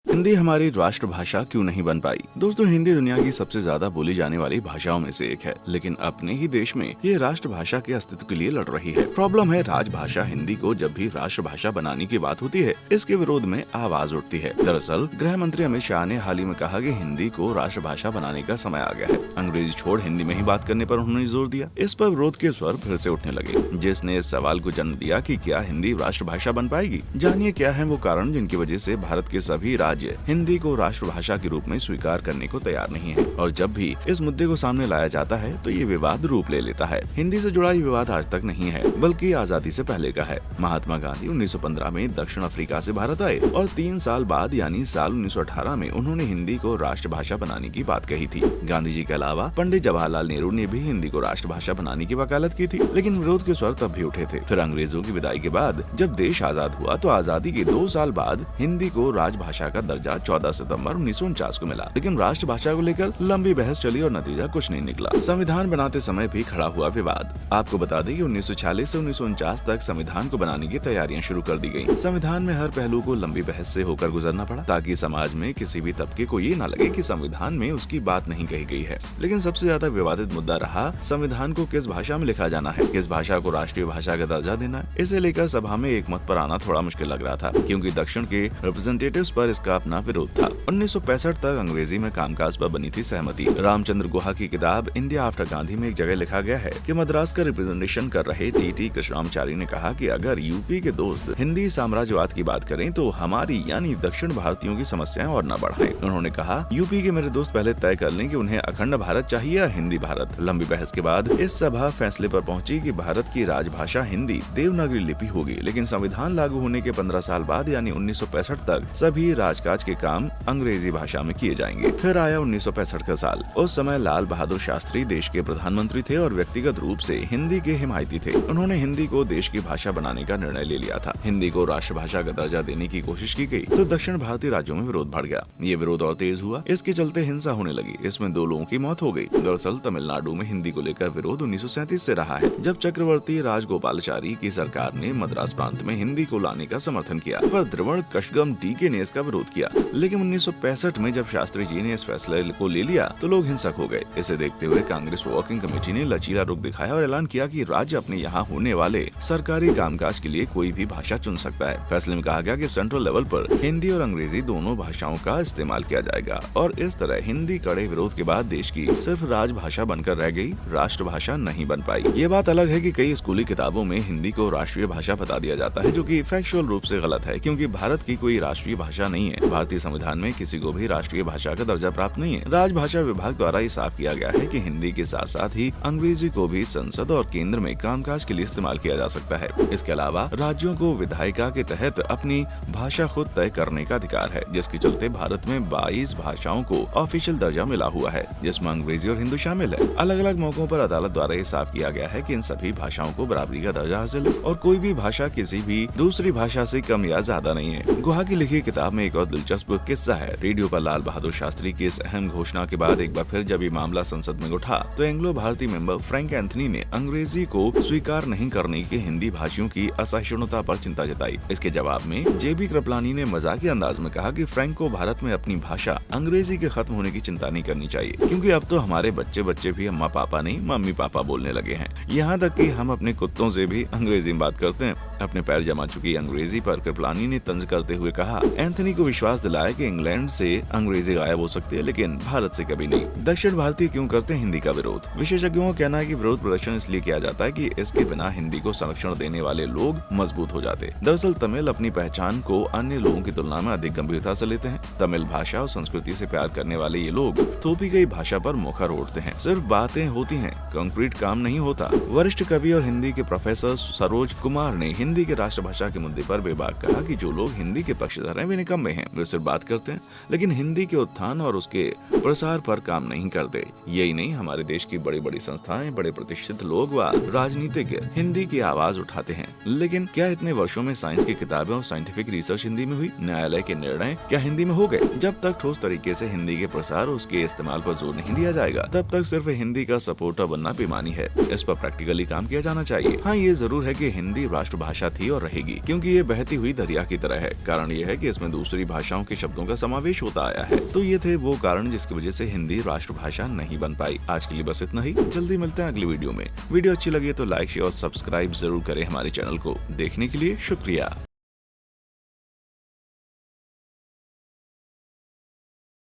हिंदी हमारी राष्ट्रभाषा क्यों नहीं बन पाई? दोस्तों, हिंदी दुनिया की सबसे ज्यादा बोली जाने वाली भाषाओं में से एक है, लेकिन अपने ही देश में ये राष्ट्रभाषा के अस्तित्व के लिए लड़ रही है। प्रॉब्लम है राजभाषा हिंदी को जब भी राष्ट्रभाषा बनाने की बात होती है, इसके विरोध में आवाज उठती है। दरअसल गृह मंत्री अमित शाह ने हाल ही में कहा कि हिंदी को राष्ट्रभाषा बनाने का समय आ गया है। अंग्रेजी छोड़ हिंदी में ही बात करने पर उन्होंने जोर दिया। इस पर विरोध के स्वर फिर से उठने लगे, जिसने इस सवाल को जन्म दिया कि क्या हिंदी राष्ट्रभाषा बन पाएगी। जानिए क्या है वो कारण जिनकी वजह से भारत के सभी राज्य हिंदी को राष्ट्रभाषा के रूप में स्वीकार करने को तैयार नहीं है। और जब भी इस मुद्दे को सामने लाया जाता है तो ये विवाद रूप ले लेता है। हिंदी से जुड़ा ये विवाद आज तक नहीं है, बल्कि आजादी से पहले का है। महात्मा गांधी 1915 में दक्षिण अफ्रीका से भारत आए और 3 साल बाद यानी साल 1918 में उन्होंने हिंदी को राष्ट्रभाषा बनाने की बात कही थी। गांधी जी के अलावा पंडित जवाहरलाल नेहरू ने भी हिंदी को राष्ट्रभाषा बनाने की वकालत की थी, लेकिन विरोध के स्वर तब भी उठे थे। फिर अंग्रेजों की विदाई के बाद जब देश आजाद हुआ तो आजादी के 2 साल बाद हिंदी को राजभाषा का दर्जा 14 सितंबर 1949 को मिला, लेकिन राष्ट्रभाषा को लेकर लंबी बहस चली और नतीजा कुछ नहीं निकला। संविधान बनाते समय भी खड़ा हुआ विवाद। आपको बता दें कि 1946 से 1949 तक संविधान को बनाने की तैयारियां शुरू कर दी गयी। संविधान में हर पहलू को लंबी बहस से होकर गुजरना पड़ा, ताकि समाज में किसी भी तबके को ये न लगे कि संविधान में उसकी बात नहीं कही गई है। लेकिन सबसे ज्यादा विवादित मुद्दा रहा संविधान को किस भाषा में लिखा जाना है, किस भाषा को राष्ट्रीय भाषा का दर्जा देना है। इसे लेकर सभा में एक मत पर आना थोड़ा मुश्किल लग रहा था, क्योंकि दक्षिण के रिप्रेजेंटेटिव्स पर इसका अपना विरोध था। 1965 तक अंग्रेजी में कामकाज पर बनी थी सहमति। रामचंद्र गुहा की किताब इंडिया आफ्टर गांधी में एक जगह लिखा गया है कि मद्रास का रिप्रेजेंटेशन कर रहे टी कृष्णाचारी ने कहा कि अगर यूपी के दोस्त हिंदी साम्राज्यवाद की बात करें तो हमारी यानी दक्षिण भारतीयों की समस्याएं और न बढ़ाएं। उन्होंने कहा, यूपी के मेरे दोस्त पहले तय कर लें कि उन्हें अखंड भारत चाहिए या हिंदी भारत। लंबी बहस के बाद इस सभा फैसले पर पहुंची कि भारत की राजभाषा हिंदी देवनागरी लिपि होगी, लेकिन संविधान लागू होने के 15 साल बाद यानी 1965 तक सभी राजकाज के काम अंग्रेजी भाषा में किए जाएंगे। फिर आया 1965 का साल। उस समय लाल बहादुर शास्त्री देश के प्रधानमंत्री थे और व्यक्तिगत रूप से हिंदी के हिमायती थे। उन्होंने हिंदी को देश की भाषा बनाने का निर्णय ले लिया था। हिंदी को राष्ट्रभाषा का दर्जा देने की कोशिश की गई तो दक्षिण भारतीय राज्यों में विरोध बढ़ गया। ये विरोध और तेज हुआ, इसके चलते हिंसा होने लगी। इसमें 2 लोगों की मौत हो गई। दरअसल तमिलनाडु में हिंदी को लेकर विरोध 1937 से रहा है, जब चक्रवर्ती राजगोपालाचारी की सरकार ने मद्रास प्रांत में हिंदी को लाने का समर्थन किया, पर द्रविड़ कशगम डीके ने इसका विरोध किया। लेकिन 1965 में जब शास्त्री जी ने इस फैसले को ले लिया तो लोग हिंसक हो गए। इसे देखते हुए कांग्रेस वर्किंग कमेटी ने लचीला रुख दिखाया और ऐलान किया कि राज्य अपने यहाँ होने वाले सरकारी कामकाज के लिए कोई भी भाषा चुन सकता है। फैसले में कहा गया कि सेंट्रल लेवल पर हिंदी और अंग्रेजी दोनों भाषाओं का इस्तेमाल किया जाएगा और इस तरह हिंदी कड़े विरोध के बाद देश की सिर्फ राजभाषा बनकर रह गई, राष्ट्रभाषा नहीं बन पाई। ये बात अलग है कि कई स्कूली किताबों में हिंदी को राष्ट्रीय भाषा बता दिया जाता है, जो कि फैक्चुअल रूप से गलत है, क्योंकि भारत की कोई राष्ट्रीय भाषा नहीं है। भारतीय संविधान में किसी को भी राष्ट्रीय भाषा का दर्जा प्राप्त नहीं है। राजभाषा विभाग द्वारा ये साफ किया गया है कि हिंदी के साथ साथ ही अंग्रेजी को भी संसद और केंद्र में कामकाज के लिए इस्तेमाल किया जा सकता है। इसके अलावा राज्यों को विधायिका के तहत अपनी भाषा खुद तय करने का अधिकार है, जिसके चलते भारत में 22 भाषाओं को ऑफिशियल दर्जा मिला हुआ है, जिसमें अंग्रेजी और हिंदी शामिल है। अलग अलग मौकों पर अदालत द्वारा ये साफ किया गया है कि इन सभी भाषाओं को बराबरी का दर्जा हासिल है और कोई भी भाषा किसी भी दूसरी भाषा से कम या ज्यादा नहीं है। गुहा की लिखी किताब में एक और दिलचस्प किस्सा है। रेडियो पर लाल बहादुर शास्त्री की इस अहम घोषणा के बाद एक बार फिर जब ये मामला संसद में उठा तो एंग्लो भारतीय मेंबर फ्रैंक एंथनी ने अंग्रेजी को स्वीकार नहीं करने की हिंदी भाषियों की असहिष्णुता पर चिंता जताई। इसके जवाब में जेबी कृपलानी ने मजाकिया अंदाज में कहा कि फ्रैंक को भारत में अपनी भाषा अंग्रेजी के खत्म होने की चिंता नहीं करनी चाहिए, क्योंकि अब तो हमारे बच्चे भी अम्मा पापा नहीं मम्मी पापा बोलने लगे हैं। यहाँ तक कि हम अपने कुत्तों से भी अंग्रेजी में बात करते हैं। अपने पैर जमा चुकी अंग्रेजी पर कृपलानी ने तंज करते हुए कहा, एंथनी को विश्वास दिलाया कि इंग्लैंड से अंग्रेजी गायब हो सकती है, लेकिन भारत से कभी नहीं। दक्षिण भारतीय क्यों करते हैं हिंदी का विरोध? विशेषज्ञों का कहना है कि विरोध प्रदर्शन इसलिए किया जाता है कि इसके बिना हिंदी को संरक्षण देने वाले लोग मजबूत हो जाते। दरअसल तमिल अपनी पहचान को अन्य लोगों की तुलना में अधिक गंभीरता से लेते हैं। तमिल भाषा और संस्कृति से प्यार करने वाले ये लोग थोपी गई भाषा पर मुखर ओढ़ते हैं। सिर्फ बातें होती हैं, कंक्रीट काम नहीं होता। वरिष्ठ कवि और हिंदी के प्रोफेसर सरोज कुमार ने हिंदी के राष्ट्रभाषा के मुद्दे पर बेबाक कहा कि जो लोग हिंदी के पक्षधर हैं वे निकम्मे हैं। वे सिर्फ बात करते हैं, लेकिन हिंदी के उत्थान और उसके प्रसार पर काम नहीं करते। यही नहीं, हमारे देश की बड़ी बड़ी संस्थाएं, बड़े प्रतिष्ठित लोग व राजनीतिज्ञ हिंदी की आवाज उठाते हैं। लेकिन क्या इतने वर्षों में साइंस की किताबें और साइंटिफिक रिसर्च हिंदी में हुई? न्यायालय के निर्णय क्या हिंदी में हो गए? जब तक ठोस तरीके से हिंदी के प्रसार और उसके इस्तेमाल पर जोर नहीं दिया जाएगा, तब तक सिर्फ हिंदी का सपोर्टर बनना बेमानी है। इस पर प्रैक्टिकली काम किया जाना चाहिए। हाँ, ये जरूर है कि हिंदी राष्ट्रभाषा भाषा थी और रहेगी, क्योंकि ये बहती हुई दरिया की तरह है। कारण ये है कि इसमें दूसरी भाषाओं के शब्दों का समावेश होता आया है। तो ये थे वो कारण जिसकी वजह से हिंदी राष्ट्रभाषा नहीं बन पाई। आज के लिए बस इतना ही। जल्दी मिलते हैं अगली वीडियो में। वीडियो अच्छी लगी तो लाइक शेयर और सब्सक्राइब जरूर करें हमारे चैनल को। देखने के लिए शुक्रिया।